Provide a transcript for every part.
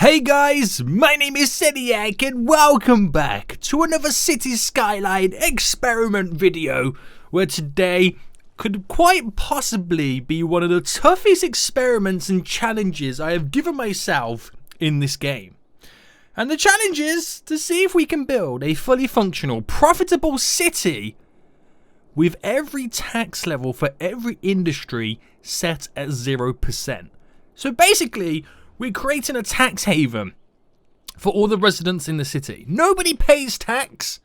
Hey guys, my name is Seniac and welcome back to another City Skyline experiment video where today could quite possibly be one of the toughest experiments and challenges I have given myself in this game. And the challenge is to see if we can build a fully functional, profitable city with every tax level for every industry set at 0%. So basically, we're creating a tax haven for all the residents in the city. Nobody pays tax,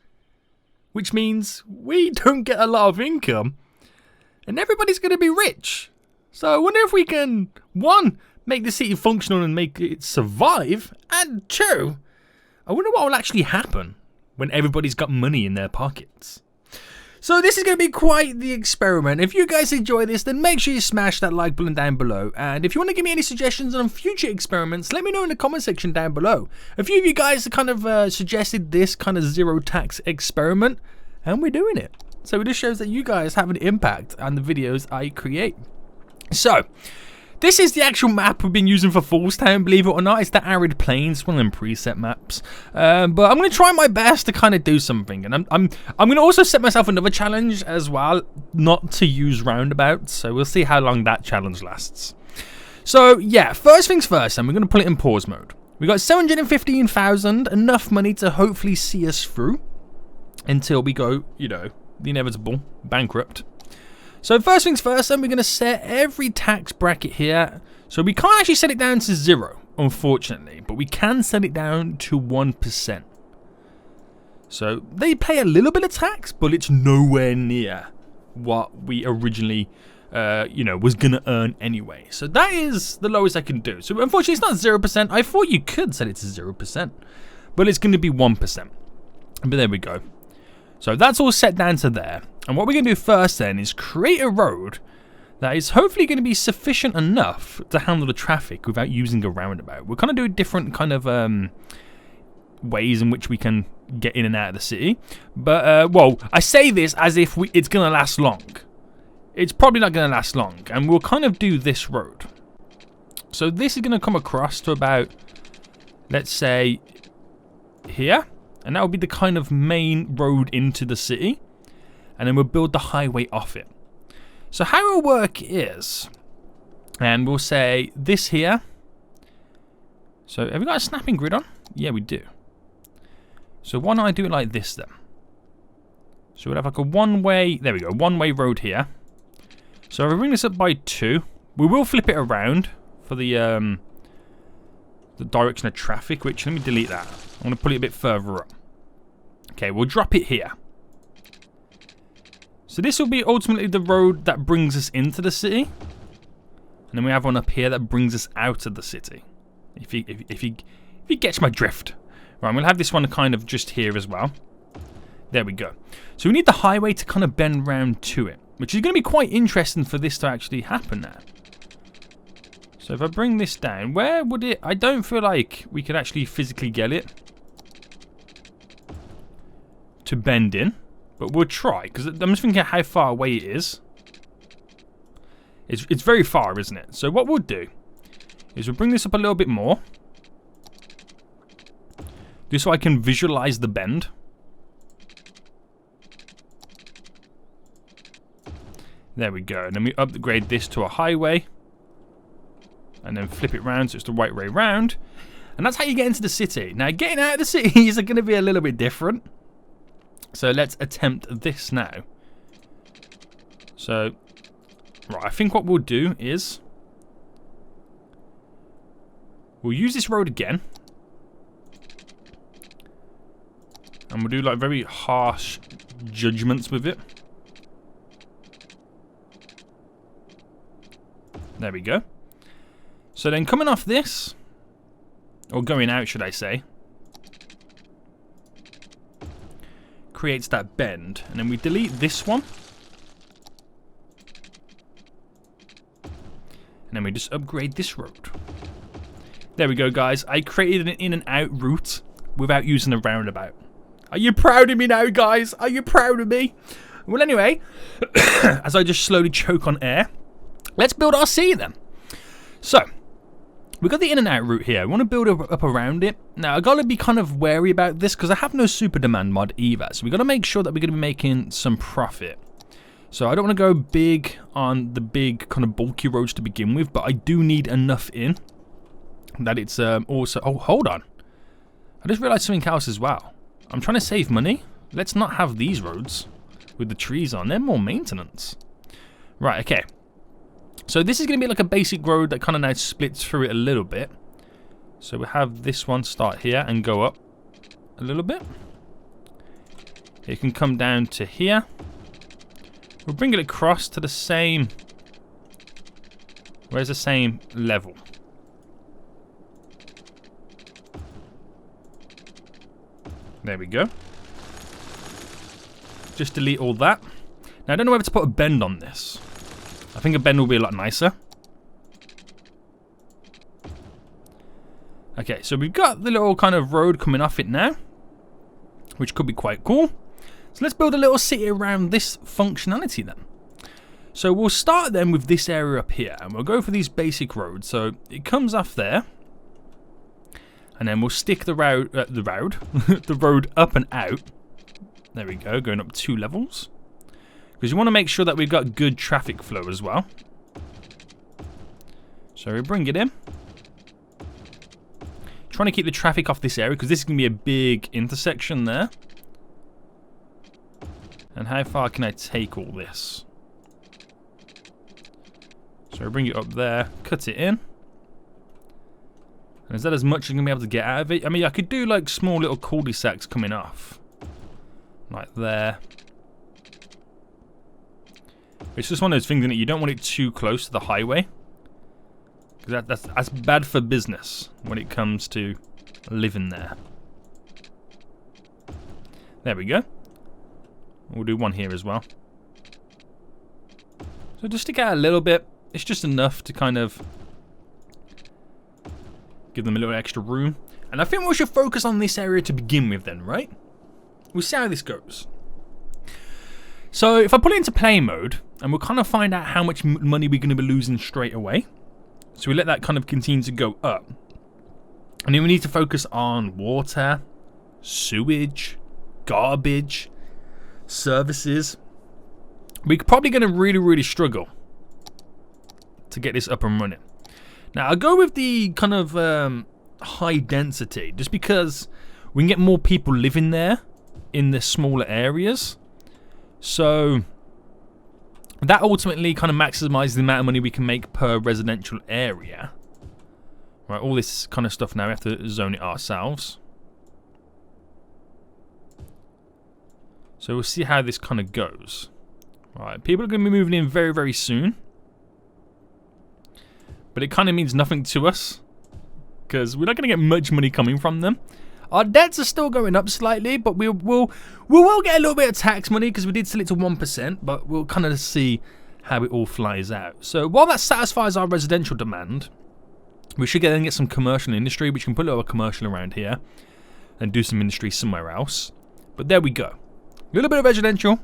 which means we don't get a lot of income, and everybody's going to be rich. So I wonder if we can, one, make the city functional and make it survive, and two, I wonder what will actually happen when everybody's got money in their pockets. So this is going to be quite the experiment. If you guys enjoy this, then make sure you smash that like button down below. And if you want to give me any suggestions on future experiments, let me know in the comment section down below. A few of you guys kind of suggested this kind of zero tax experiment, and we're doing it. So it just shows that you guys have an impact on the videos I create. So this is the actual map we've been using for Fallstown, believe it or not. It's the Arid Plains, one of them preset maps. But I'm going to try my best to kind of do something. And I'm going to also set myself another challenge as well, not to use roundabouts. So we'll see how long that challenge lasts. So yeah, first things first, and we're going to put it in pause mode. We got 715,000, enough money to hopefully see us through until we go, you know, the inevitable bankrupt. So first things first, then we're going to set every tax bracket here. So we can't actually set it down to 0, unfortunately, but we can set it down to 1%. So they pay a little bit of tax, but it's nowhere near what we originally, was going to earn anyway. So that is the lowest I can do. So unfortunately, it's not 0%. I thought you could set it to 0%, but it's going to be 1%. But there we go. So that's all set down to there. And what we're going to do first then is create a road that is hopefully going to be sufficient enough to handle the traffic without using a roundabout. We're going to do different kind of ways in which we can get in and out of the city. But, well, I say this as if it's going to last long. It's probably not going to last long. And we'll kind of do this road. So this is going to come across to about, let's say, here. And that will be the kind of main road into the city. And then we'll build the highway off it. So how it will work is, and we'll say this here. So have we got a snapping grid on? Yeah, we do. So why don't I do it like this then? So we'll have like a one-way, there we go, one-way road here. So if we bring this up by 2, we will flip it around for the direction of traffic, which, let me delete that. I'm going to put it a bit further up. Okay, we'll drop it here. So this will be ultimately the road that brings us into the city. And then we have one up here that brings us out of the city. If you catch my drift. Right, we'll have this one kind of just here as well. There we go. So we need the highway to kind of bend round to it, which is going to be quite interesting for this to actually happen now. So if I bring this down, where would it... I don't feel like we could actually physically get it to bend in. But we'll try, because I'm just thinking how far away it is. It's very far, isn't it? So what we'll do is we'll bring this up a little bit more. Just so I can visualize the bend. There we go. And then we upgrade this to a highway. And then flip it round so it's the right way round. And that's how you get into the city. Now, getting out of the city is going to be a little bit different. So let's attempt this now. So, right, I think what we'll do is we'll use this road again. And we'll do like very harsh judgments with it. There we go. So then coming off this, or going out should I say, creates that bend, and then we delete this one, and then we just upgrade this road. There we go, guys. I created an in and out route without using a roundabout. Are you proud of me now, guys? Are you proud of me? Well, anyway, as I just slowly choke on air, let's build our city then. So we've got the in and out route here. We want to build up around it. Now, I've got to be kind of wary about this because I have no super demand mod either. So we've got to make sure that we're going to be making some profit. So I don't want to go big on the big kind of bulky roads to begin with, but I do need enough in that it's also... Oh, hold on. I just realized something else as well. I'm trying to save money. Let's not have these roads with the trees on. They're more maintenance. Right, okay. So this is going to be like a basic road that kind of now splits through it a little bit. So we have this one start here and go up a little bit. It can come down to here. We'll bring it across to the same... Where's the same level? There we go. Just delete all that. Now I don't know whether to put a bend on this. I think a bend will be a lot nicer. Okay, so we've got the little kind of road coming off it now, which could be quite cool. So let's build a little city around this functionality then. So we'll start then with this area up here, and we'll go for these basic roads. So it comes off there, and then we'll stick the road, the road up and out. There we go, going up 2 levels. Because you want to make sure that we've got good traffic flow as well. So we bring it in. Trying to keep the traffic off this area because this is going to be a big intersection there. And how far can I take all this? So we bring it up there, cut it in. And is that as much as I'm going to be able to get out of it? I mean, I could do like small little cul-de-sacs coming off. Like there. It's just one of those things that you don't want it too close to the highway. Because that's bad for business when it comes to living there. There we go. We'll do one here as well. So just stick out a little bit. It's just enough to kind of give them a little extra room. And I think we should focus on this area to begin with then, right? We'll see how this goes. So if I put it into play mode, and we'll kind of find out how much money we're going to be losing straight away. So we let that kind of continue to go up. And then we need to focus on water, sewage, garbage, services. We're probably going to really struggle to get this up and running. Now I'll go with the kind of high density, just because we can get more people living there in the smaller areas. So that ultimately kind of maximizes the amount of money we can make per residential area. Right, all this kind of stuff now, we have to zone it ourselves. So we'll see how this kind of goes. Right, people are going to be moving in very soon. But it kind of means nothing to us, because we're not going to get much money coming from them. Our debts are still going up slightly, but we will get a little bit of tax money because we did sell it to 1%, but we'll kind of see how it all flies out. So while that satisfies our residential demand, we should then get some commercial industry, which can put a little commercial around here and do some industry somewhere else. But there we go. A little bit of residential,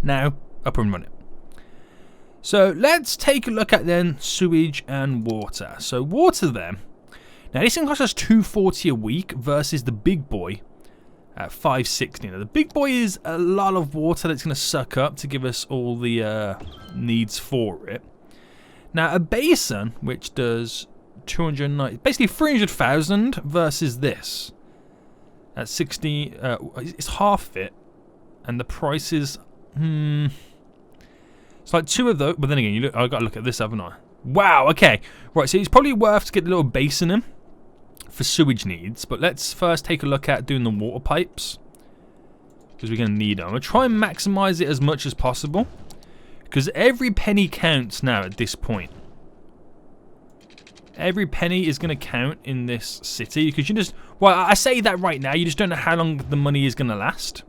now up and running. So let's take a look at then sewage and water. So water then. Now this thing costs us $240 a week versus the big boy at $560. Now the big boy is a lot of water that's going to suck up to give us all the needs for it. Now a basin, which does 290, basically 300,000 versus this at 60. It's half it, and the price is it's like 2 of those. But then again, I got to look at this, haven't I? Wow. Okay. Right. So it's probably worth to get the little basin in for sewage needs, but let's first take a look at doing the water pipes because we're going to need them. I'm going to try and maximize it as much as possible because every penny counts now at this point. Every penny is going to count in this city because you just, well, I say that right now, you just don't know how long the money is going to last.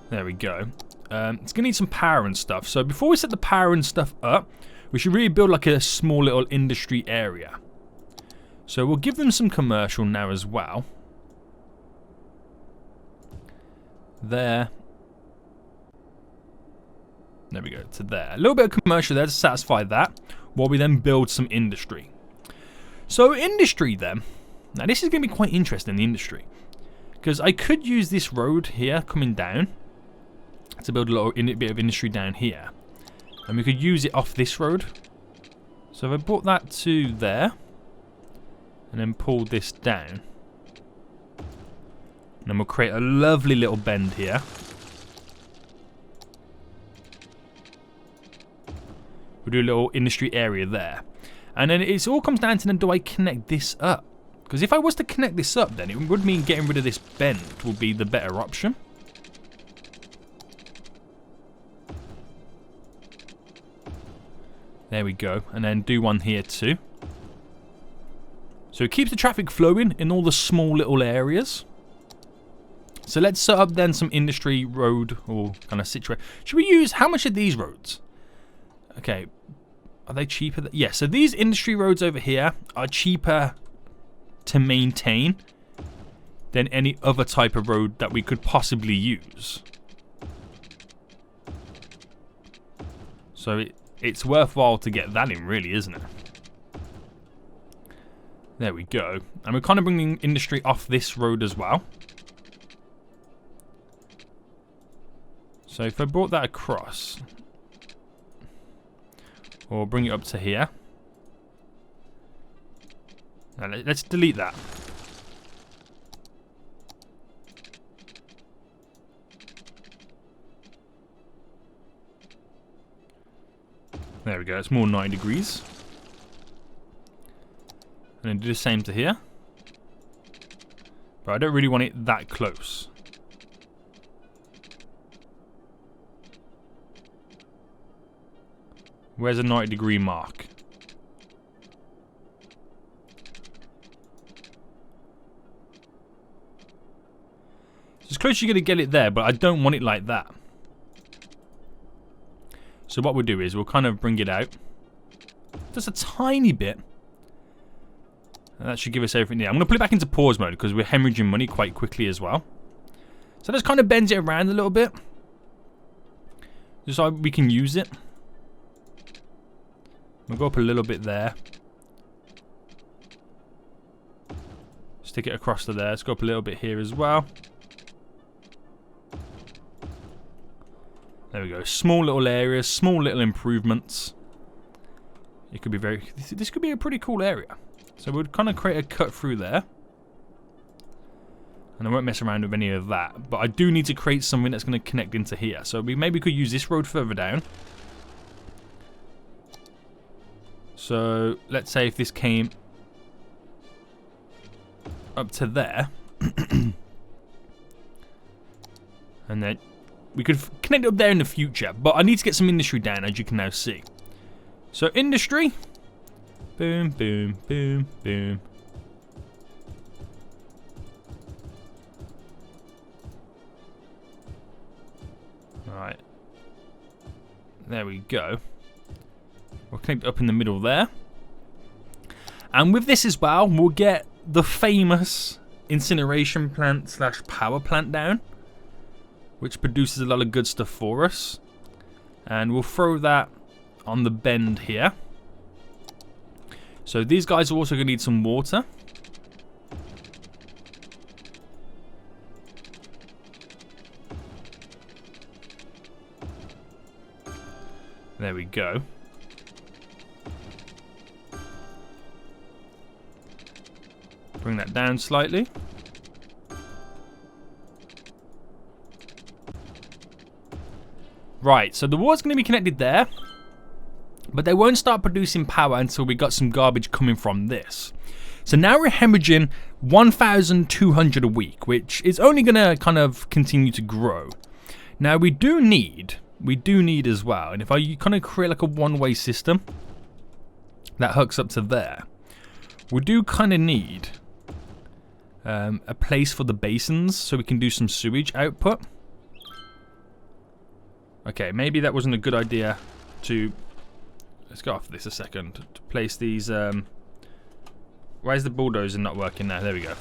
There we go. It's going to need some power and stuff. So before we set the power and stuff up, we should really build like a small little industry area. So we'll give them some commercial now as well. There. There we go, to there. A little bit of commercial there to satisfy that. while we then build some industry. So industry then. Now this is going to be quite interesting, the industry. Because I could use this road here coming down to build a little bit of industry down here. And we could use it off this road. So if I brought that to there and then pulled this down, and then we'll create a lovely little bend here. We'll do a little industry area there. And then it all comes down to then, do I connect this up? Because if I was to connect this up, then it would mean getting rid of this bend would be the better option. There we go. And then do one here too. So it keeps the traffic flowing in all the small little areas. So let's set up then some industry road or kind of situation. Should we use, how much are these roads? Okay. Are they cheaper? Yeah, so these industry roads over here are cheaper to maintain than any other type of road that we could possibly use. So it's worthwhile to get that in, really, isn't it? There we go. And we're kind of bringing industry off this road as well. So if I brought that across, or bring it up to here. Now let's delete that. There we go, it's more 90 degrees. And then do the same to here. But I don't really want it that close. Where's a 90-degree mark? It's as close as you're going to get it there, but I don't want it like that. So what we'll do is we'll kind of bring it out. Just a tiny bit. And that should give us everything there. I'm going to put it back into pause mode because we're hemorrhaging money quite quickly as well. So let's kind of bend it around a little bit. Just so we can use it. We'll go up a little bit there. Stick it across to there. Let's go up a little bit here as well. There we go. Small little areas, small little improvements. It could be very... This could be a pretty cool area. So we'll kind of create a cut through there. And I won't mess around with any of that. But I do need to create something that's going to connect into here. So we maybe could use this road further down. So let's say if this came up to there. And then we could connect it up there in the future. But I need to get some industry down, as you can now see. So industry. Boom, boom, boom, boom. Alright. There we go. We'll connect up in the middle there. And with this as well, we'll get the famous incineration plant slash power plant down, which produces a lot of good stuff for us. And we'll throw that on the bend here. So these guys are also going to need some water. There we go. Bring that down slightly. Right, so the water's going to be connected there. But they won't start producing power until we got some garbage coming from this. So now we're hemorrhaging 1,200 a week, which is only going to kind of continue to grow. Now we do need as well, and if I kind of create like a one-way system that hooks up to there, we do kind of need a place for the basins so we can do some sewage output. Okay, maybe that wasn't a good idea to... Let's go off this a second. To place these... Why is the bulldozer not working now? There we go.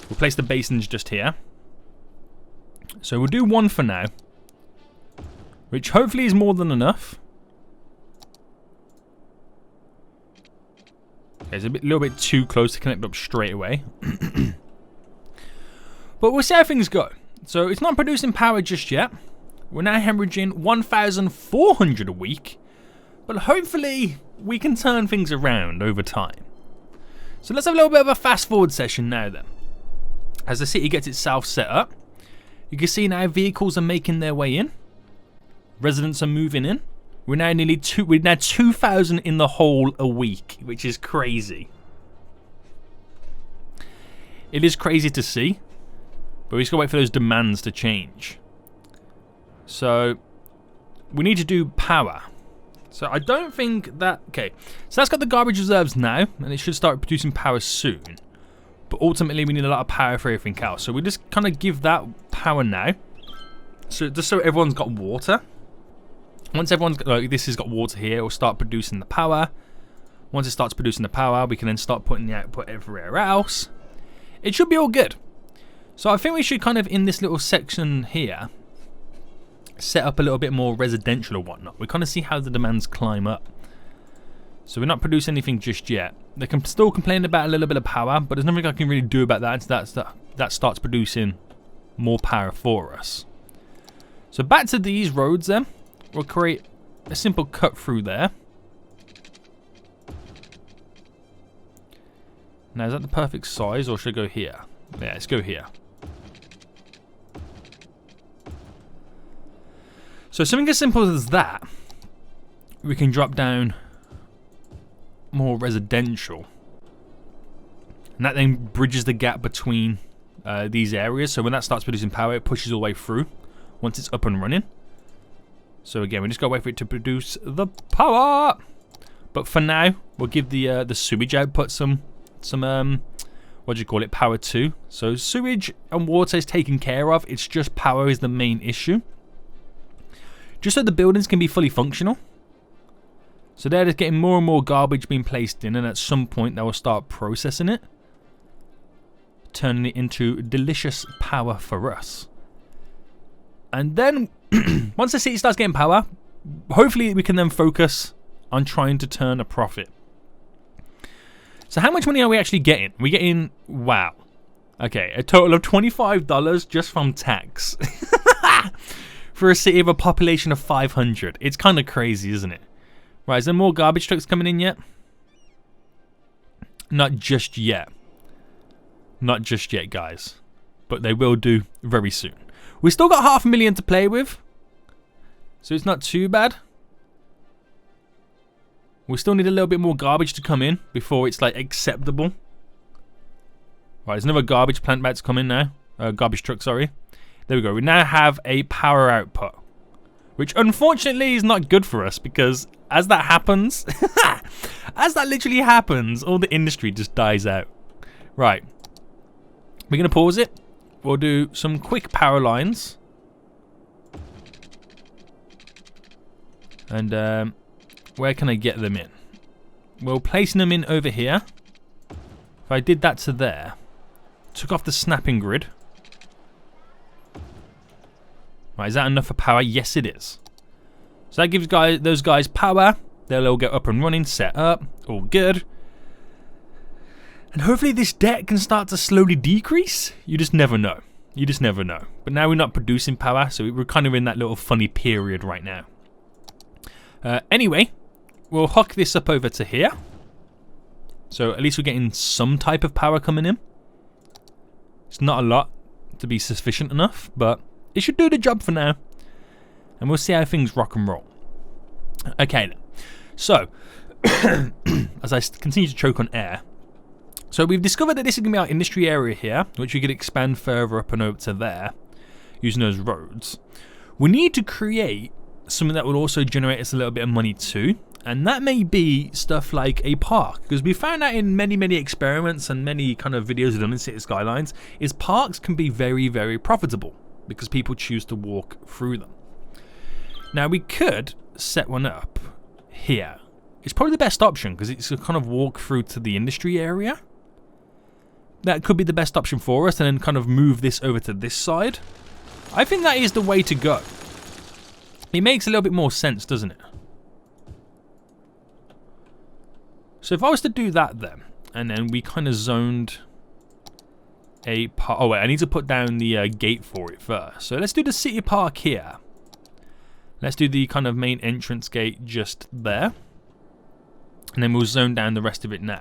We'll place the basins just here. So we'll do one for now, which hopefully is more than enough. Okay, it's a little bit too close to connect up straight away. But we'll see how things go. So it's not producing power just yet. We're now hemorrhaging 1,400 a week. But hopefully we can turn things around over time. So let's have a little bit of a fast forward session now then. As the city gets itself set up, you can see now vehicles are making their way in. Residents are moving in. We're now 2,000 in the hole a week, which is crazy. It is crazy to see, but we just gotta wait for those demands to change. So we need to do power. So I don't think that... Okay, so that's got the garbage reserves now, and it should start producing power soon. But ultimately we need a lot of power for everything else. So we just kind of give that power now. So just so everyone's got water. Once everyone's got, like, this has got water here, it will start producing the power. Once it starts producing the power, we can then start putting the output everywhere else. It should be all good. So I think we should kind of, in this little section here, set up a little bit more residential or whatnot. We kind of see how the demands climb up. So we're not producing anything just yet. They can still complain about a little bit of power, but there's nothing I can really do about that until that starts producing more power for us. So back to these roads then. We'll create a simple cut through there. Now, is that the perfect size, or should I go here? Yeah, let's go here. So something as simple as that, we can drop down more residential. And that then bridges the gap between these areas. So when that starts producing power, it pushes all the way through once it's up and running. So again, we just gotta wait for it to produce the power. But for now, we'll give the sewage output some what do you call it, power too. So sewage and water is taken care of. It's just power is the main issue. Just so the buildings can be fully functional. So they're just getting more and more garbage being placed in, and at some point they will start processing it, turning it into delicious power for us. And then, once the city starts getting power, hopefully we can then focus on trying to turn a profit. So how much money are we actually getting? We're getting, wow. Okay, a total of $25 just from tax. For a city of a population of 500. It's kind of crazy, isn't it? Right, is there more garbage trucks coming in yet? Not just yet. Not just yet, guys. But they will do very soon. We still got 500,000 to play with. So it's not too bad. We still need a little bit more garbage to come in before it's like acceptable. Right, there's another garbage plant about to come in now. Garbage truck, sorry. There we go. We now have a power output. Which unfortunately is not good for us because as that happens, as that literally happens, all the industry just dies out. Right. We're going to pause it. We'll do some quick power lines. And where can I get them in? Well, placing them in over here. If I did that to there, took off the snapping grid. Right, is that enough for power? Yes, it is. So that gives those guys power. They'll all get up and running, set up, all good. And hopefully this debt can start to slowly decrease. You just never know. You just never know. But now we're not producing power, so we're kind of in that little funny period right now. Anyway, we'll hook this up over to here. So at least we're getting some type of power coming in. It's not a lot to be sufficient enough, but it should do the job for now. And we'll see how things rock and roll. Okay then. So, as I continue to choke on air. So we've discovered that this is going to be our industry area here, which we could expand further up and over to there, using those roads. We need to create something that would also generate us a little bit of money too. And that may be stuff like a park. Because we found out in many experiments and many kind of videos done in City Skylines, is parks can be very, very profitable. Because people choose to walk through them. Now we could set one up here. It's probably the best option because it's a kind of walk through to the industry area. That could be the best option for us, and then kind of move this over to this side. I think that is the way to go. It makes a little bit more sense, doesn't it? So if I was to do that then, and then we kind of zoned a park. Oh wait, I need to put down the gate for it first. So let's do the city park here. Let's do the kind of main entrance gate just there. And then we'll zone down the rest of it now.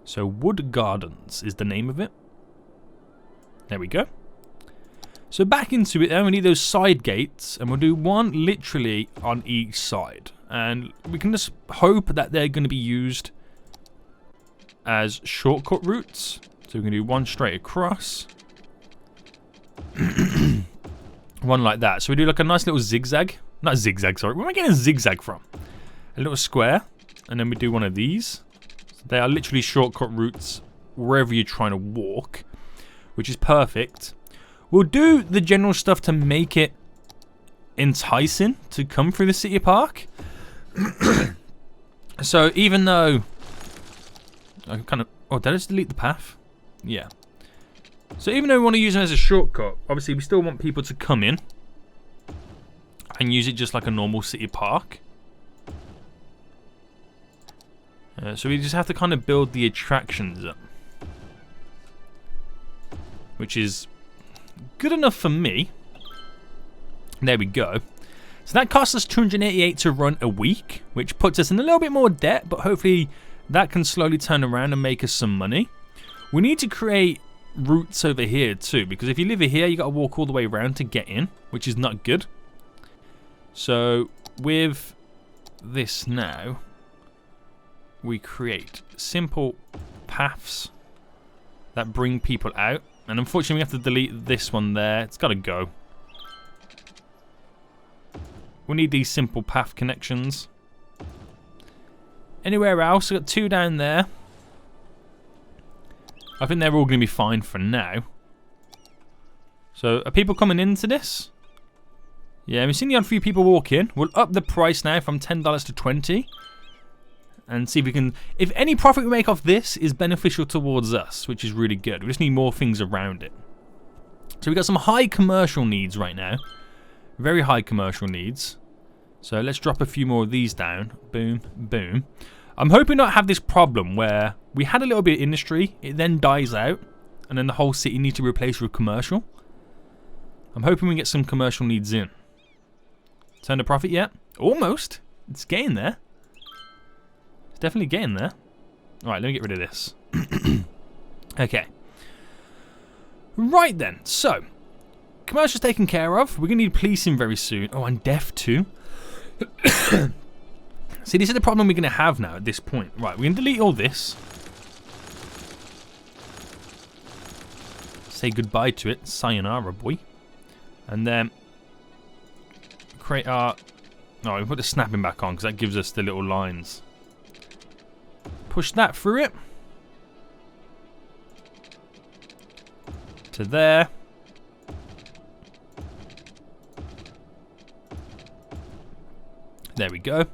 So Wood Gardens is the name of it. There we go. So back into it then, we need those side gates, and we'll do one literally on each side. And we can just hope that they're going to be used as shortcut routes. So we can do one straight across. One like that. So we do like a nice little zigzag. Not zigzag, sorry. Where am I getting a zigzag from? A little square. And then we do one of these. So they are literally shortcut routes wherever you're trying to walk, which is perfect. We'll do the general stuff to make it enticing to come through the city park. So even though I kind of... Oh, did I just delete the path? Yeah. So even though we want to use it as a shortcut, obviously we still want people to come in and use it just like a normal city park. So we just have to kind of build the attractions up, which is good enough for me. There we go. So that costs us 288 to run a week, which puts us in a little bit more debt, but hopefully that can slowly turn around and make us some money. We need to create routes over here too, because if you live here, you got to walk all the way around to get in, which is not good. So with this now, we create simple paths that bring people out. And unfortunately, we have to delete this one there. It's got to go. We need these simple path connections. Anywhere else? We've got 2 down there. I think they're all going to be fine for now. So, are people coming into this? Yeah, we've seen the odd few people walk in. We'll up the price now from $10 to $20. And see if we can... If any profit we make off this is beneficial towards us, which is really good. We just need more things around it. So we've got some high commercial needs right now. Very high commercial needs. So let's drop a few more of these down. Boom, boom. I'm hoping not have this problem where we had a little bit of industry, it then dies out, and then the whole city needs to be replaced with commercial. I'm hoping we get some commercial needs in. Turn a profit yet? Almost. It's getting there. It's definitely getting there. Alright, let me get rid of this. Okay. Right then, so commercial's taken care of. We're going to need policing very soon. Oh, and deaf too. See, this is the problem we're going to have now at this point. Right, we're going to delete all this. Say goodbye to it. Sayonara, boy. And then create our... No, we put the snapping back on because that gives us the little lines. Push that through it. To there. There we go.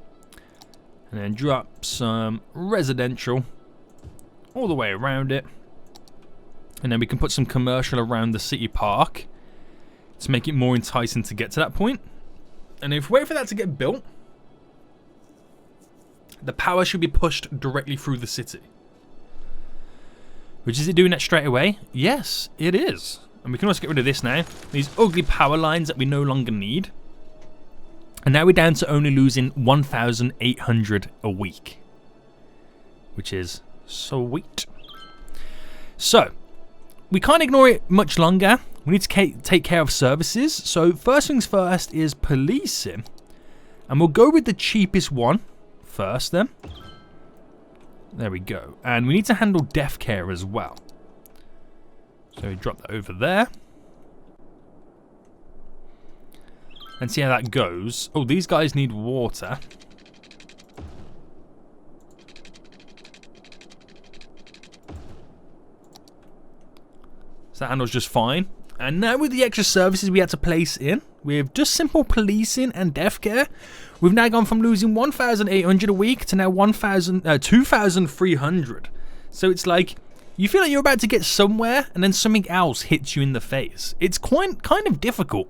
And then drop some residential all the way around it. And then we can put some commercial around the city park to make it more enticing to get to that point. And if we wait for that to get built, the power should be pushed directly through the city. Which is it doing that straight away? Yes, it is. And we can also get rid of this now. These ugly power lines that we no longer need. And now we're down to only losing 1,800 a week. Which is sweet. So, we can't ignore it much longer. We need to take care of services. So, first things first is policing. And we'll go with the cheapest one first then. There we go. And we need to handle death care as well. So we drop that over there. And see how that goes. Oh, these guys need water. So that handles just fine. And now with the extra services we had to place in, with just simple policing and death care, we've now gone from losing 1,800 a week to now 2,300. So it's like, you feel like you're about to get somewhere and then something else hits you in the face. It's kind of difficult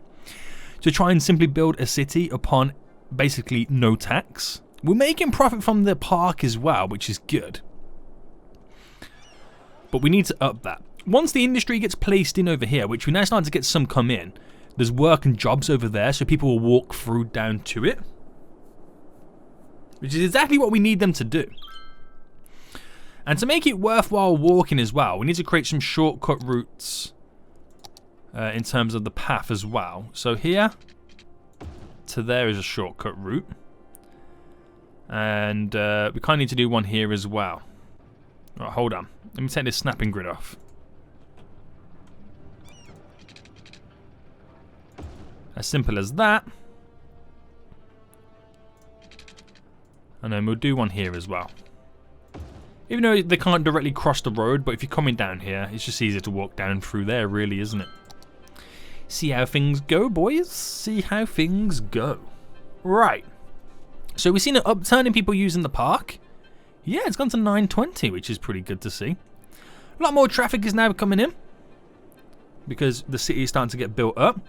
to try and simply build a city upon basically no tax We're making profit from the park as well, which is good. But we need to up that. Once the industry gets placed in over here, which we're now starting to get some come in, there's work and jobs over there, so people will walk through down to it. Which is exactly what we need them to do. And to make it worthwhile walking as well, we need to create some shortcut routes in terms of the path as well. So here to there is a shortcut route. And we kind of need to do one here as well. All right, hold on. Let me take this snapping grid off. As simple as that. And then we'll do one here as well. Even though they can't directly cross the road, but if you're coming down here, it's just easier to walk down through there, really, isn't it? See how things go, boys. See how things go. Right. So we've seen an upturn in people using the park. Yeah, it's gone to 920, which is pretty good to see. A lot more traffic is now coming in because the city is starting to get built up.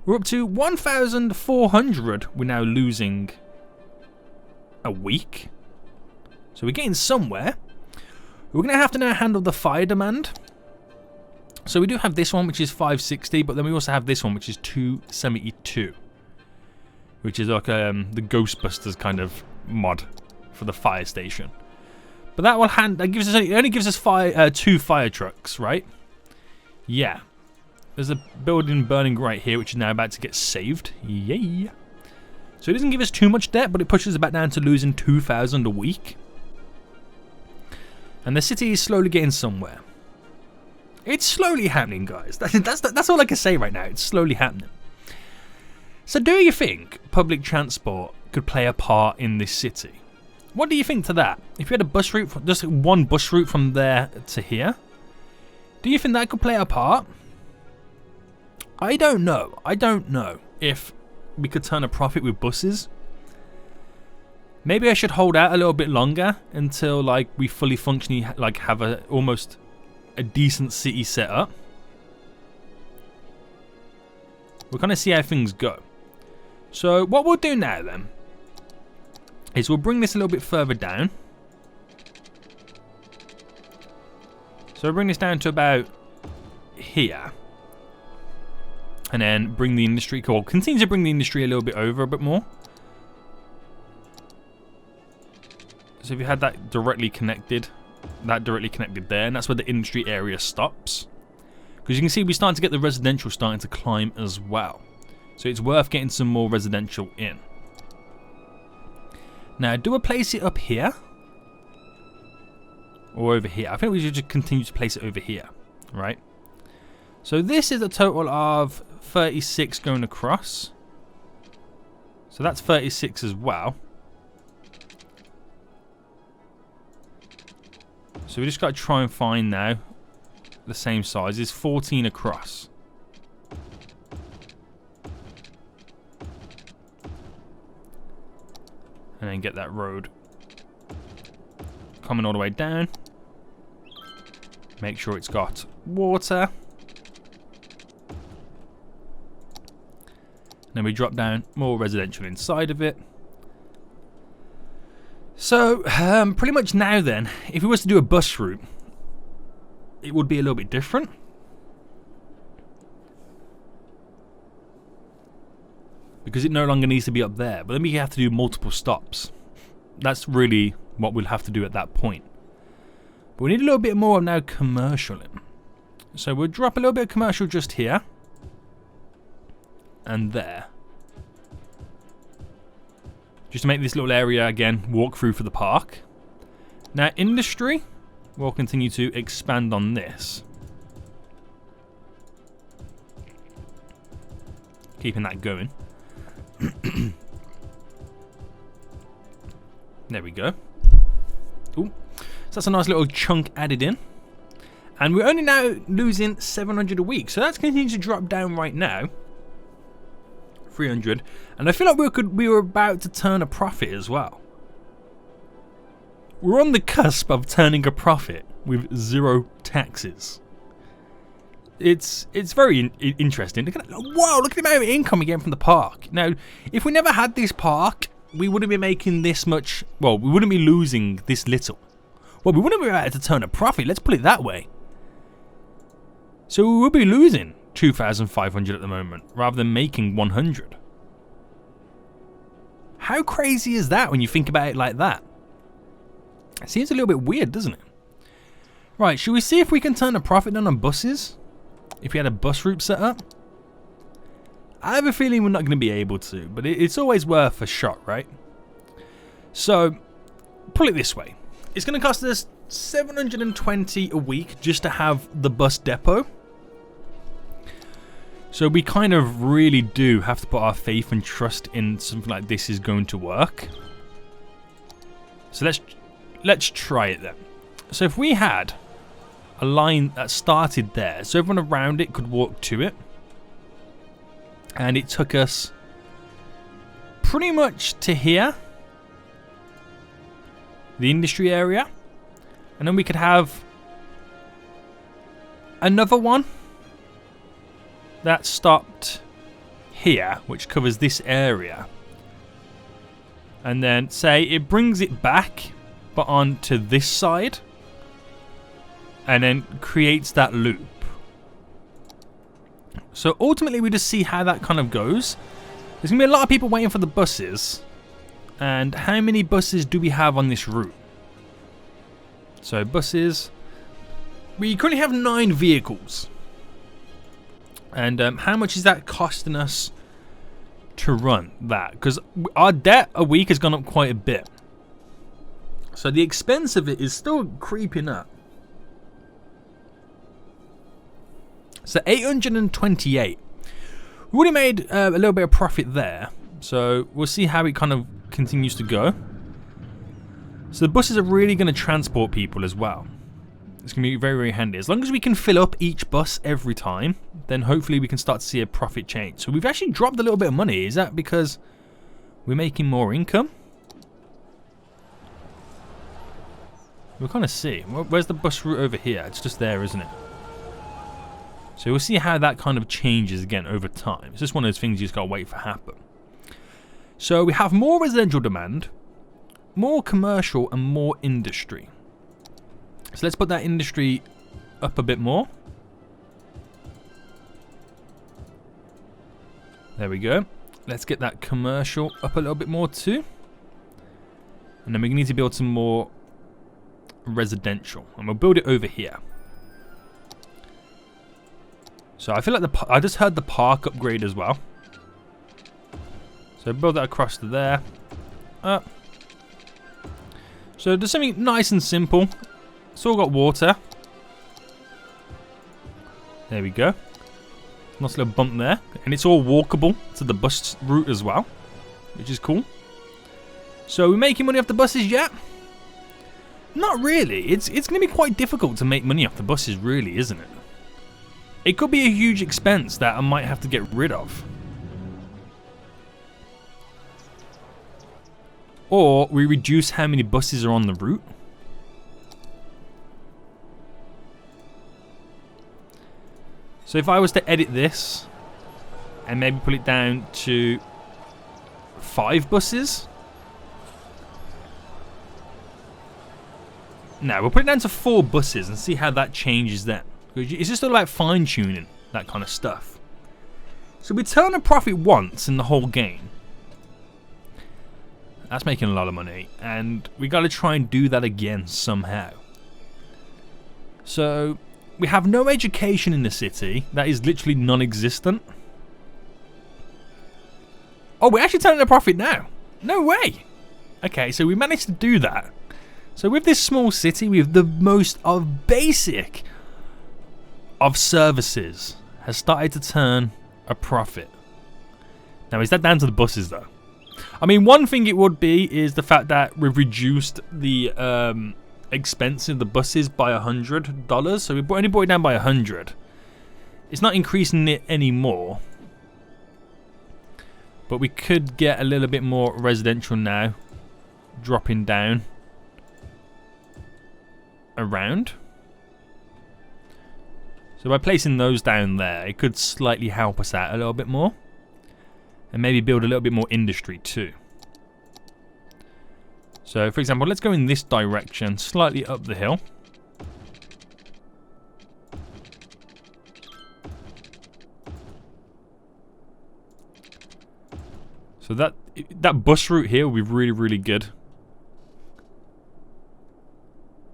We're up to 1,400 we're now losing a week. So we're getting somewhere. We're going to have to now handle the fire demand. So we do have this one, which is 560, but then we also have this one, which is 272. Which is like the Ghostbusters kind of mod for the fire station. But that will it only gives us 2 fire trucks, right? Yeah. There's a building burning right here, which is now about to get saved. Yay. So it doesn't give us too much debt, but it pushes us back down to losing 2,000 a week. And the city is slowly getting somewhere. It's slowly happening, guys. That's all I can say right now. It's slowly happening. So do you think public transport could play a part in this city? What do you think to that? If you had a bus route, just one bus route from there to here, do you think that could play a part? I don't know. I don't know if we could turn a profit with buses. Maybe I should hold out a little bit longer until like we fully functionally like have almost a decent city set up. We'll kind of see how things go. So what we'll do now then is we'll bring this a little bit further down. So we'll bring this down to about here. And then bring the industry, or continue to bring the industry a little bit over a bit more. So if you had that directly connected there, and that's where the industry area stops. Because you can see we're starting to get the residential starting to climb as well. So it's worth getting some more residential in. Now, do I place it up here? Or over here? I think we should just continue to place it over here, right? So this is a total of 36 going across. So that's 36 as well. So we just got to try and find now the same size. It's 14 across. And then get that road coming all the way down. Make sure it's got water. Then we drop down more residential inside of it. So, pretty much now then, if we was to do a bus route, it would be a little bit different. Because it no longer needs to be up there. But then we have to do multiple stops. That's really what we'll have to do at that point. But we need a little bit more now commercial in. So we'll drop a little bit of commercial just here. And there. Just to make this little area, again, walk through for the park. Now, industry, we'll continue to expand on this. Keeping that going. There we go. Ooh. So that's a nice little chunk added in. And we're only now losing 700 a week. So that's continuing to drop down right now. 300. And I feel like we were about to turn a profit as well. We're on the cusp of turning a profit with 0 taxes. It's very interesting. Look at that. Wow, look at the amount of income we get from the park. Now, if we never had this park, we wouldn't be making this much. Well, we wouldn't be losing this little. Well, we wouldn't be able to turn a profit. Let's put it that way. So we would be losing 2,500 at the moment, rather than making 100. How crazy is that when you think about it like that? It seems a little bit weird, doesn't it? Right, should we see if we can turn a profit down on buses? If we had a bus route set up? I have a feeling we're not going to be able to, but it's always worth a shot, right? So, put it this way. It's going to cost us $720 a week just to have the bus depot. So we kind of really do have to put our faith and trust in something like this is going to work. So let's try it then. So if we had a line that started there, so everyone around it could walk to it, and it took us pretty much to here, the industry area, and then we could have another one that stopped here, which covers this area, and then say it brings it back but onto this side, and then creates that loop. So ultimately we just see how that kind of goes. There's gonna be a lot of people waiting for the buses, and how many buses do we have on this route? So buses, we currently have 9 vehicles. And how much is that costing us to run that? Because our debt a week has gone up quite a bit. So the expense of it is still creeping up. So 828. We already made a little bit of profit there. So we'll see how it kind of continues to go. So the buses are really going to transport people as well. It's going to be very, very handy. As long as we can fill up each bus every time, then hopefully we can start to see a profit change. So we've actually dropped a little bit of money. Is that because we're making more income? We'll kind of see. Where's the bus route over here? It's just there, isn't it? So we'll see how that kind of changes again over time. It's just one of those things you just got to wait for happen. So we have more residential demand, more commercial, and more industry. So let's put that industry up a bit more. There we go. Let's get that commercial up a little bit more too. And then we need to build some more residential. And we'll build it over here. So I feel like I just heard the park upgrade as well. So build that across to there. So just something nice and simple. It's all got water. There we go. Nice little bump there. And it's all walkable to the bus route as well, which is cool. So are we making money off the buses yet? Not really. It's going to be quite difficult to make money off the buses, really, isn't it? It could be a huge expense that I might have to get rid of. Or we reduce how many buses are on the route. So if I was to edit this and maybe put it down to 5 buses. No, we'll put it down to 4 buses and see how that changes then. It's just all about fine tuning, that kind of stuff. So we turn a profit once in the whole game. That's making a lot of money, and we got to try and do that again somehow. So we have no education in the city. That is literally non-existent. Oh, we're actually turning a profit now. No way. Okay, so we managed to do that. So with this small city, we have the most of basic of services has started to turn a profit. Now, is that down to the buses though? I mean, one thing it would be is the fact that we've reduced the expense of the buses by $100. So we only brought it down by 100. It's not increasing it anymore. But we could get a little bit more residential now, dropping down around. So by placing those down there, it could slightly help us out a little bit more. And maybe build a little bit more industry too. So, for example, let's go in this direction, slightly up the hill. So that bus route here will be really, really good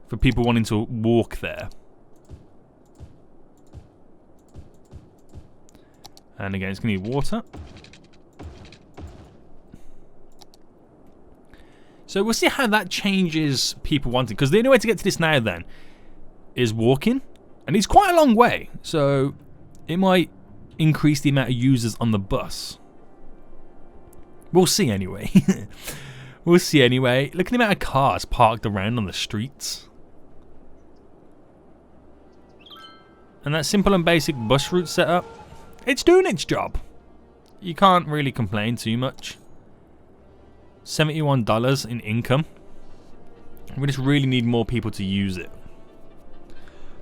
for people wanting to walk there. And again, it's going to need water. So we'll see how that changes people wanting. Because the only way to get to this now then is walking. And it's quite a long way. So it might increase the amount of users on the bus. We'll see anyway. We'll see anyway. Look at the amount of cars parked around on the streets. And that simple and basic bus route setup, it's doing its job. You can't really complain too much. $71 in income. We just really need more people to use it.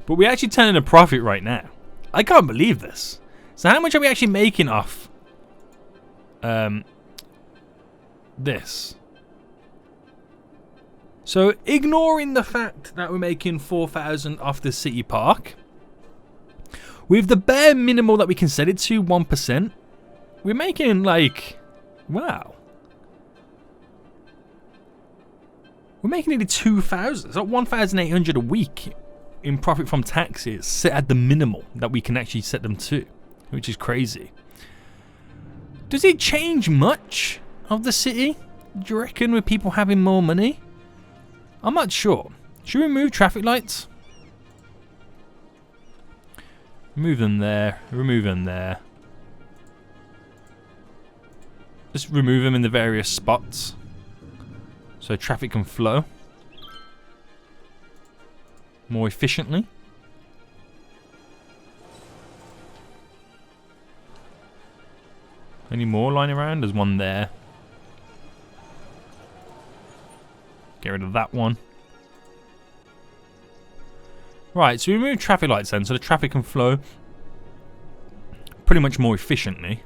But we're actually turning a profit right now. I can't believe this. So how much are we actually making off this? So ignoring the fact that we're making 4,000 off the city park, with the bare minimal that we can set it to, 1%, we're making like, wow. We're making nearly 2,000. It's like 1,800 a week in profit from taxes set at the minimal that we can actually set them to, which is crazy. Does it change much of the city, do you reckon, with people having more money? I'm not sure. Should we remove traffic lights? Remove them there. Remove them there. Just remove them in the various spots so traffic can flow more efficiently. Any more lying around? There's one there. Get rid of that one. Right, so we remove traffic lights then, so the traffic can flow pretty much more efficiently,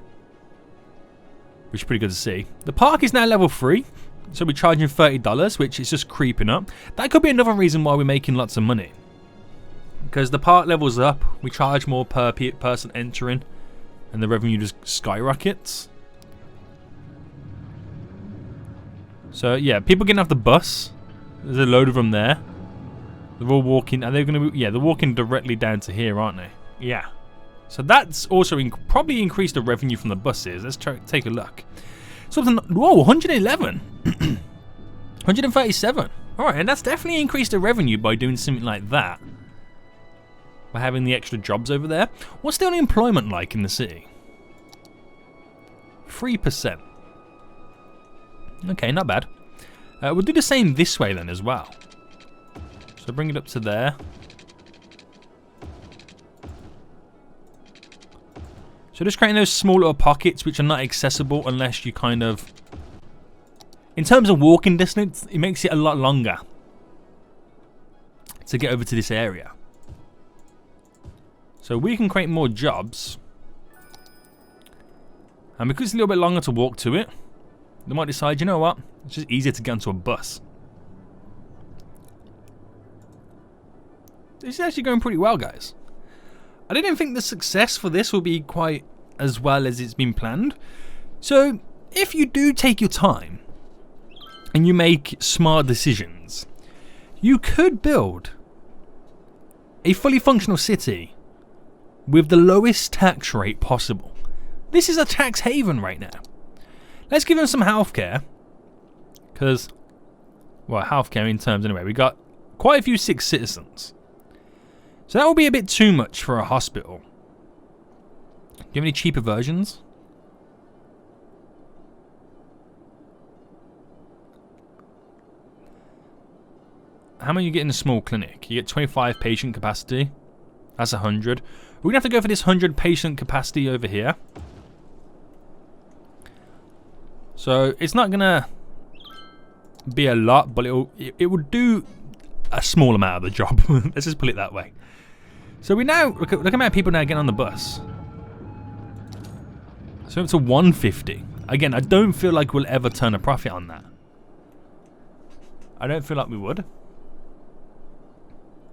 which is pretty good to see. The park is now level 3, so we're charging $30, which is just creeping up. That could be another reason why we're making lots of money, because the park levels up, we charge more per person entering, and the revenue just skyrockets. So yeah, people getting off the bus. There's a load of them there. They're all walking, and they're going to be, yeah, they're walking directly down to here, aren't they? Yeah. So that's also probably increased the revenue from the buses. Let's take a look. Something, whoa, 111. 137. Alright, and that's definitely increased the revenue by doing something like that. By having the extra jobs over there. What's the unemployment like in the city? 3%. Okay, not bad. We'll do the same this way then as well. So bring it up to there. So just creating those small little pockets which are not accessible unless you kind of... In terms of walking distance, it makes it a lot longer to get over to this area. So we can create more jobs. And because it's a little bit longer to walk to it, they might decide, you know what, it's just easier to get onto a bus. This is actually going pretty well, guys. I didn't think the success for this will be quite as well as it's been planned. So, if you do take your time and you make smart decisions, you could build a fully functional city with the lowest tax rate possible. This is a tax haven right now. Let's give them some healthcare. Because, well, healthcare in terms anyway. We got quite a few sick citizens. So that will be a bit too much for a hospital. Do you have any cheaper versions? How many you get in a small clinic? You get 25 patient capacity. That's 100. We're going to have to go for this 100 patient capacity over here. So it's not going to be a lot, but it would do a small amount of the job. Let's just put it that way. So we now, look at how many people now getting on the bus. So it's a 150. Again, I don't feel like we'll ever turn a profit on that. I don't feel like we would.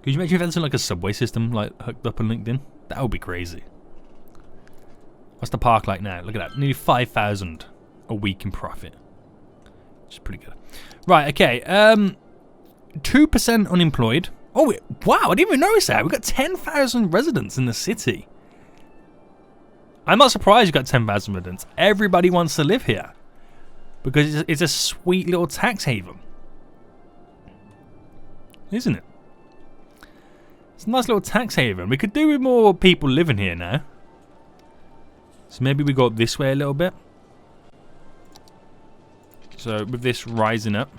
Could you imagine if that's like a subway system like hooked up and linked in? That would be crazy. What's the park like now? Look at that. Nearly 5,000 a week in profit. Which is pretty good. Right, okay. 2% unemployed. Oh, wow, I didn't even notice that. We've got 10,000 residents in the city. I'm not surprised you've got 10,000 residents. Everybody wants to live here. Because it's a sweet little tax haven. Isn't it? It's a nice little tax haven. We could do with more people living here now. So maybe we go up this way a little bit. So with this rising up.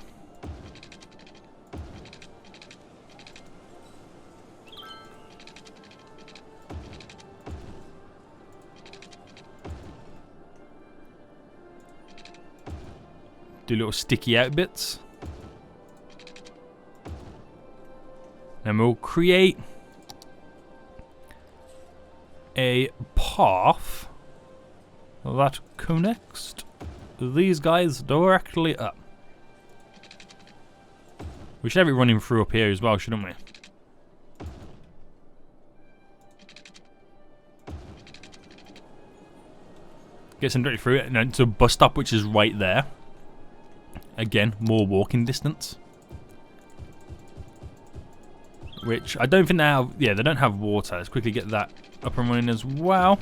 Do little sticky out bits. Then we'll create a path that connects these guys directly up. We should have it running through up here as well, shouldn't we? Get some directly through it, and then to a bus stop which is right there. Again, more walking distance. Which I don't think they have. Yeah, they don't have water. Let's quickly get that up and running as well.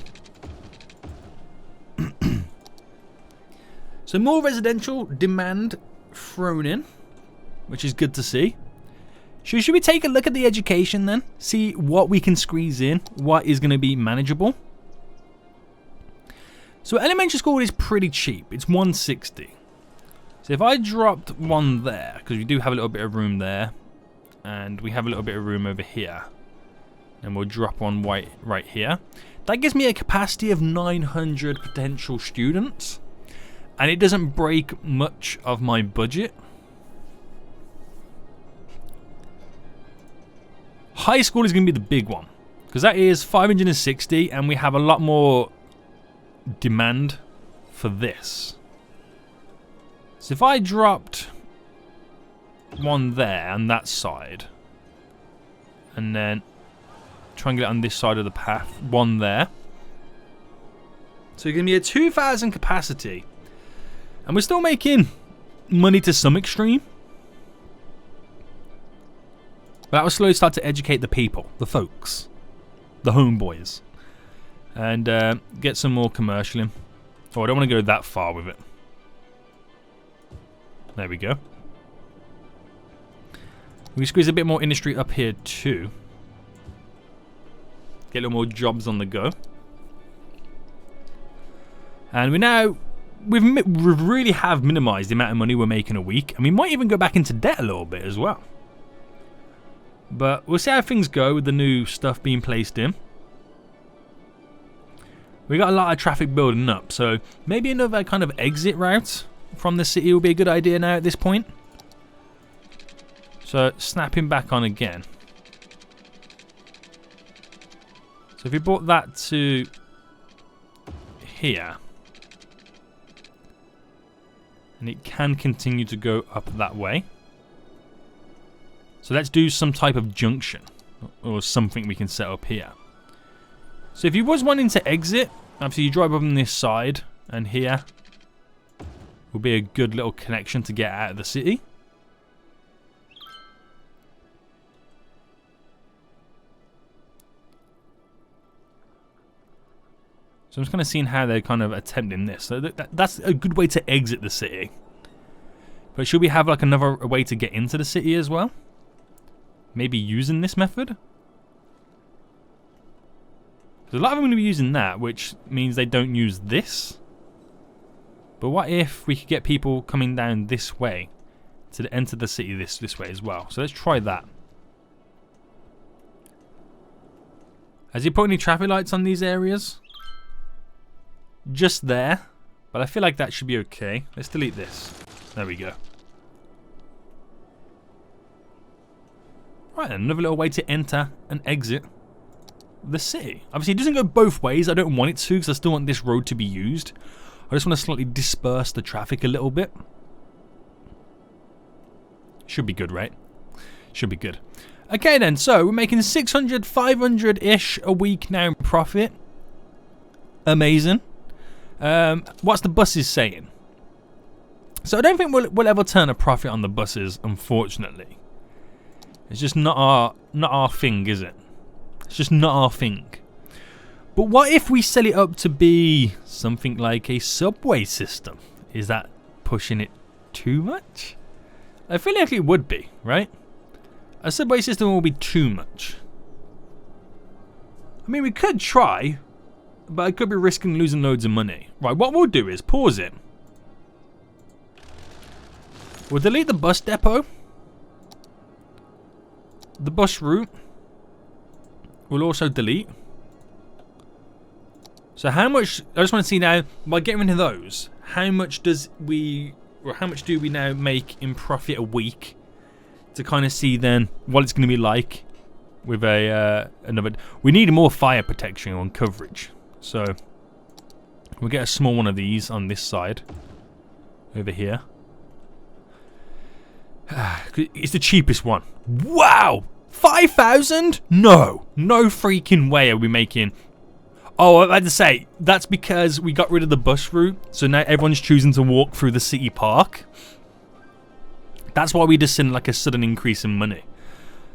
So more residential demand thrown in, which is good to see. Should we take a look at the education then? See what we can squeeze in, what is going to be manageable. So elementary school is pretty cheap. It's 160. So if I dropped one there, because we do have a little bit of room there, and we have a little bit of room over here, and we'll drop one right here. That gives me a capacity of 900 potential students, and it doesn't break much of my budget. High school is going to be the big one, because that is 560, and we have a lot more demand for this. So if I dropped one there on that side, and then try and get it on this side of the path, one there. So you're going to be a 2,000 capacity, and we're still making money to some extreme. But that will slowly start to educate the people, the folks, the homeboys, and get some more commercial in. Oh, I don't want to go that far with it. There we go. We squeeze a bit more industry up here too. Get a little more jobs on the go. And we really have minimized the amount of money we're making a week. And we might even go back into debt a little bit as well. But we'll see how things go with the new stuff being placed in. We got a lot of traffic building up. So maybe another kind of exit route from the city will be a good idea now at this point. So snapping back on again. So if we brought that to here, and it can continue to go up that way. So let's do some type of junction or something we can set up here. So if you was wanting to exit, obviously you drive up on this side, and here will be a good little connection to get out of the city. So I'm just kind of seeing how they're kind of attempting this. So that's a good way to exit the city. But should we have like another way to get into the city as well? Maybe using this method? Because a lot of them are going to be using that, which means they don't use this. But what if we could get people coming down this way to enter the city this way as well? So let's try that. Has he put any traffic lights on these areas? Just there. But I feel like that should be okay. Let's delete this. There we go. Right, another little way to enter and exit the city. Obviously, it doesn't go both ways. I don't want it to, because I still want this road to be used. I just want to slightly disperse the traffic a little bit. Should be good, right? Should be good. Okay then, so we're making 600, 500-ish a week now in profit. Amazing. What's the buses saying? So I don't think we'll ever turn a profit on the buses, unfortunately. It's just not our thing, is it? It's just not our thing. But what if we sell it up to be something like a subway system? Is that pushing it too much? I feel like it would be, right? A subway system will be too much. I mean, we could try, but I could be risking losing loads of money. Right, what we'll do is pause it. We'll delete the bus depot. The bus route. We'll also delete. So how much, I just want to see now, by getting rid of those, how much do we now make in profit a week? To kind of see then what it's going to be like with another. We need more fire protection on coverage, so we'll get a small one of these on this side over here. It's the cheapest one. Wow, 5,000? No freaking way are we making. Oh, I had to say that's because we got rid of the bus route, so now everyone's choosing to walk through the city park. That's why we just seen like a sudden increase in money.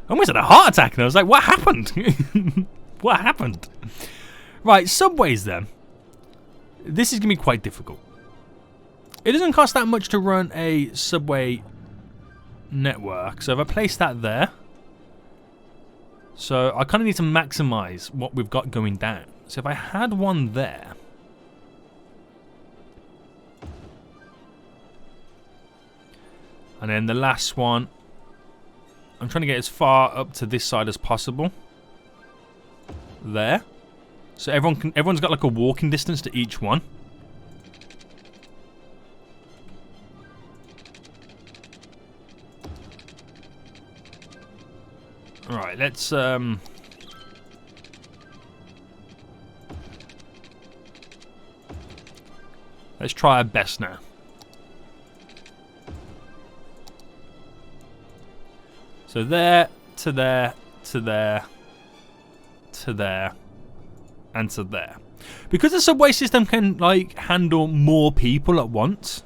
I almost had a heart attack and I was like, what happened? What happened? Right, subways then. This is going to be quite difficult. It doesn't cost that much to run a subway network. So if I place that there. So I kind of need to maximize what we've got going down. So if I had one there. And then the last one, I'm trying to get as far up to this side as possible. There. So everyone's got like a walking distance to each one. Alright, let's try our best now. So there, to there, to there, to there, and to there. Because the subway system can like handle more people at once,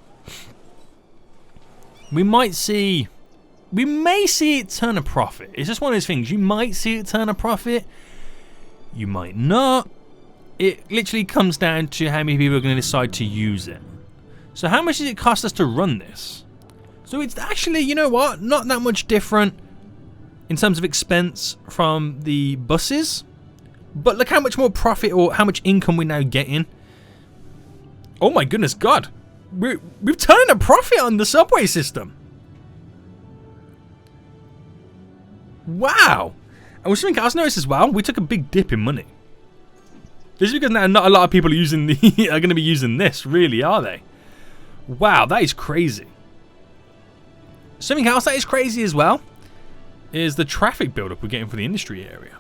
we may see it turn a profit. It's just one of those things. You might see it turn a profit. You might not. It literally comes down to how many people are going to decide to use it. So how much does it cost us to run this? So it's actually, you know what, not that much different in terms of expense from the buses. But look how much more profit or how much income we're now getting. Oh my goodness God. We've turned a profit on the subway system. Wow. And something else noticed as well, we took a big dip in money. This is because now not a lot of people are using are going to be using this, really, are they? Wow, that is crazy. Something else that is crazy as well is the traffic buildup we're getting for the industry area.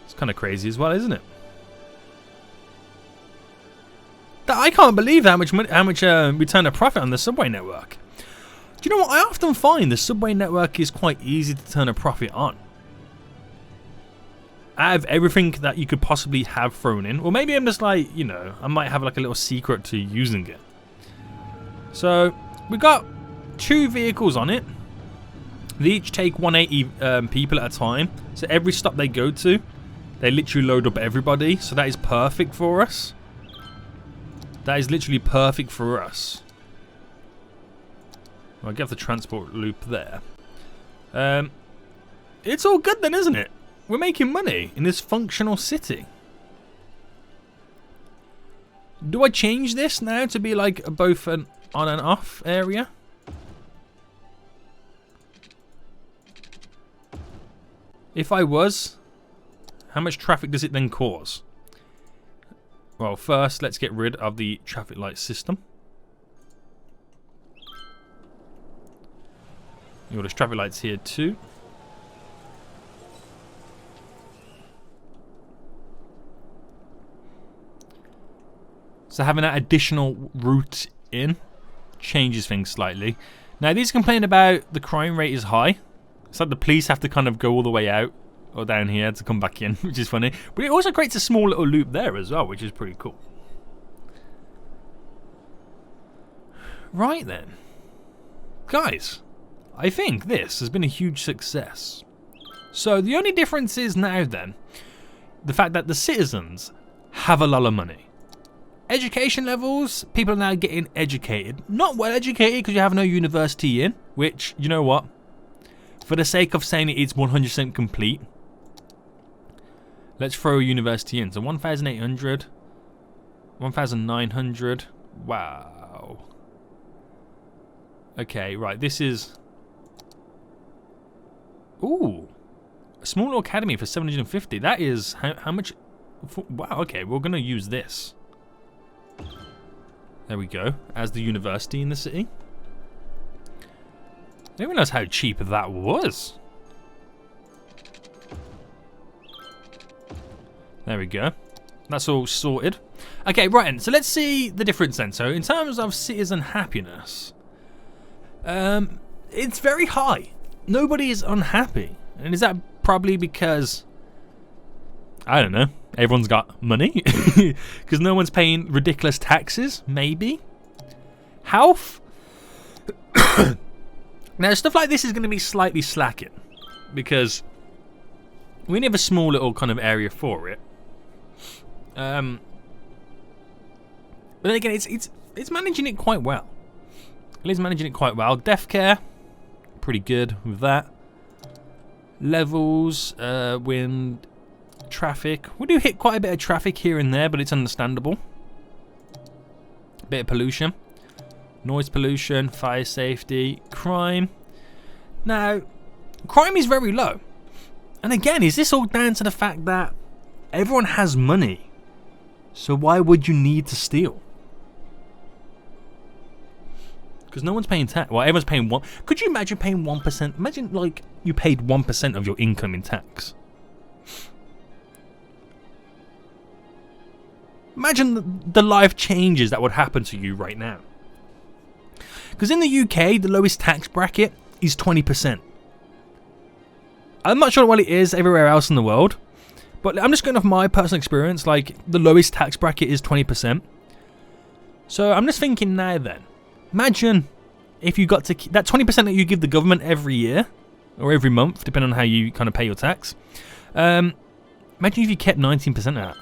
It's kind of crazy as well, isn't it? I can't believe how much we turn a profit on the subway network. Do you know what? I often find the subway network is quite easy to turn a profit on. Out of everything that you could possibly have thrown in, or maybe I'm just like, you know, I might have like a little secret to using it. So we got 2 vehicles on it. They each take 180 people at a time. So every stop they go to, they literally load up everybody. So that is perfect for us. That is literally perfect for us. I'll get the transport loop there. It's all good then, isn't it? We're making money in this functional city. Do I change this now to be like both an on and off area? If I was, how much traffic does it then cause? Well, first let's get rid of the traffic light system. There's traffic lights here too. So having that additional route in changes things slightly. Now these complain about the crime rate is high. It's like the police have to kind of go all the way out or down here to come back in, which is funny. But it also creates a small little loop there as well, which is pretty cool. Right then. Guys, I think this has been a huge success. So the only difference is now then, the fact that the citizens have a lot of money. Education levels, people are now getting educated. Not well educated because you have no university in, which, you know what? For the sake of saying it's 100% complete, let's throw a university in. So 1,800, 1,900, wow. Okay, right, this is... Ooh, a small little academy for 750. That is, how much... Wow, okay, we're going to use this. There we go, as the university in the city. I didn't realize how cheap that was. There we go. That's all sorted. Okay, right then, so let's see the difference then. So in terms of citizen happiness, it's very high. Nobody is unhappy. And is that probably because, I don't know, everyone's got money? Because no one's paying ridiculous taxes, maybe? Health? Now, stuff like this is going to be slightly slacking. Because we only have a small little kind of area for it. But then again, it's managing it quite well. It is managing it quite well. Death care, pretty good with that. Levels, wind, traffic. We do hit quite a bit of traffic here and there, but it's understandable. Bit of pollution. Noise pollution, fire safety, crime. Now, crime is very low. And again, is this all down to the fact that everyone has money? So why would you need to steal? Because no one's paying tax. Well, everyone's paying one. Could you imagine paying 1%? Imagine like you paid 1% of your income in tax. Imagine the life changes that would happen to you right now. Because in the UK, the lowest tax bracket is 20%. I'm not sure what it is everywhere else in the world. But I'm just going off my personal experience. Like, the lowest tax bracket is 20%. So I'm just thinking now then. Imagine if you got to that 20% that you give the government every year. Or every month, depending on how you kind of pay your tax. Imagine if you kept 19% of that.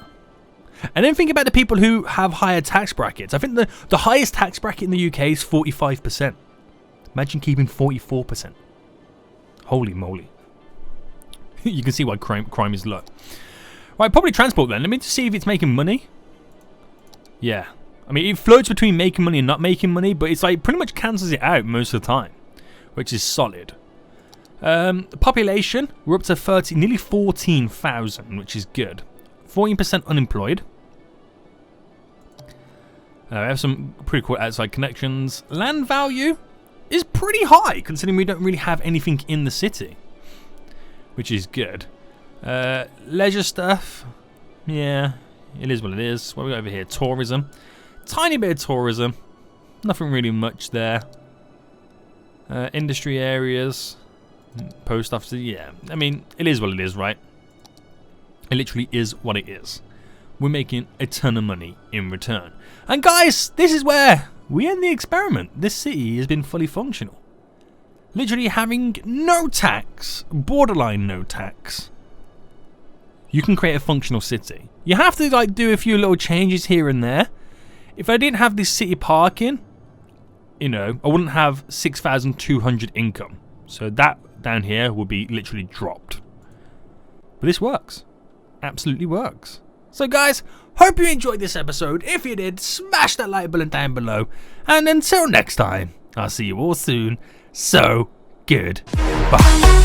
And then think about the people who have higher tax brackets. I think the highest tax bracket in the UK is 45%. Imagine keeping 44%. Holy moly. You can see why crime is low. Right, public transport then. Let me just see if it's making money. Yeah. I mean, it floats between making money and not making money, but it's like pretty much cancels it out most of the time, which is solid. Population, we're up to nearly 14,000, which is good. 14% unemployed. We have some pretty cool outside connections. Land value is pretty high, considering we don't really have anything in the city, which is good. Leisure stuff, yeah, it is what it is. What we got over here? Tourism. Tiny bit of tourism. Nothing really much there. Industry areas. Post office, yeah. I mean, it is what it is, right? It literally is what it is. We're making a ton of money in return. And guys, this is where we end the experiment. This city has been fully functional. Literally having no tax, borderline no tax. You can create a functional city. You have to like do a few little changes here and there. If I didn't have this city parking, you know, I wouldn't have 6,200 income. So that down here would be literally dropped. But this works. Absolutely works. So guys, hope you enjoyed this episode. If you did, smash that like button down below. And until next time, I'll see you all soon. So good. Bye.